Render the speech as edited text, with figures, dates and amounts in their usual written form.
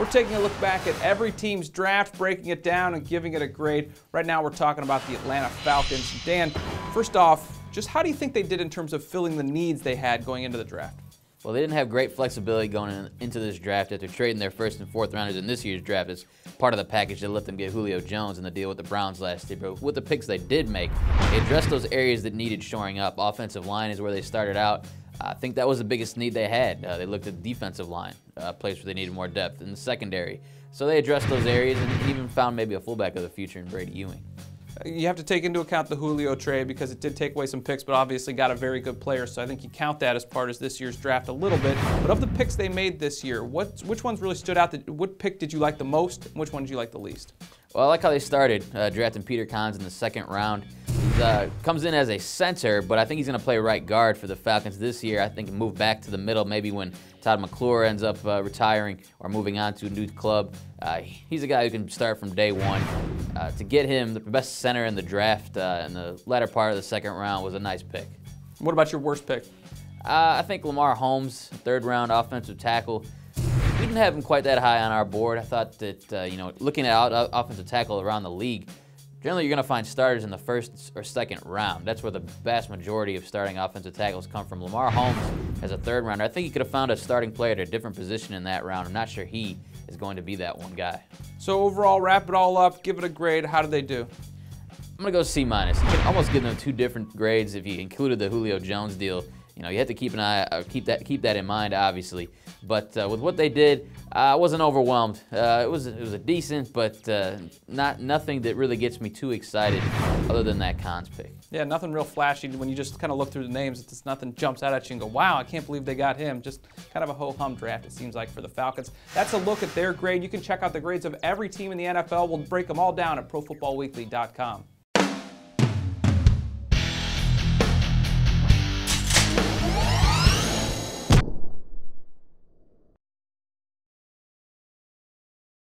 We're taking a look back at every team's draft, breaking it down and giving it a grade. Right now we're talking about the Atlanta Falcons. Dan, first off, just how do you think they did in terms of filling the needs they had going into the draft? Well, they didn't have great flexibility going into this draft after trading their first and fourth rounders in this year's draft as part of the package that let them get Julio Jones in the deal with the Browns last year. But with the picks they did make, they addressed those areas that needed shoring up. Offensive line is where they started out. I think that was the biggest need they had. They looked at the defensive line, a place where they needed more depth, in the secondary. So they addressed those areas and even found maybe a fullback of the future in Brady Ewing. You have to take into account the Julio trade because it did take away some picks, but obviously got a very good player. So I think you count that as part of this year's draft a little bit. But of the picks they made this year, which ones really stood out? What pick did you like the most, and which one did you like the least? Well, I like how they started, drafting Peter Kahns in the second round. He comes in as a center, but I think he's going to play right guard for the Falcons this year. I think he'll move back to the middle maybe when Todd McClure ends up retiring or moving on to a new club. He's a guy who can start from day one. To get him, the best center in the draft in the latter part of the second round was a nice pick. What about your worst pick? I think Lamar Holmes, third round offensive tackle. We didn't have him quite that high on our board. I thought that, looking at offensive tackle around the league, generally you're going to find starters in the first or second round. That's where the vast majority of starting offensive tackles come from. Lamar Holmes as a third rounder. I think he could have found a starting player at a different position in that round. I'm not sure he is going to be that one guy. So overall, wrap it all up, give it a grade. How did they do? I'm going to go C-. You can almost give them two different grades if you included the Julio Jones deal. You have to keep keep that in mind, obviously. But with what they did, I wasn't overwhelmed. It was a decent, but nothing that really gets me too excited, other than that Kahns pick. Yeah, nothing real flashy. When you just kind of look through the names, it's nothing jumps out at you and go, "Wow, I can't believe they got him." Just kind of a ho-hum draft, it seems like, for the Falcons. That's a look at their grade. You can check out the grades of every team in the NFL. We'll break them all down at ProFootballWeekly.com.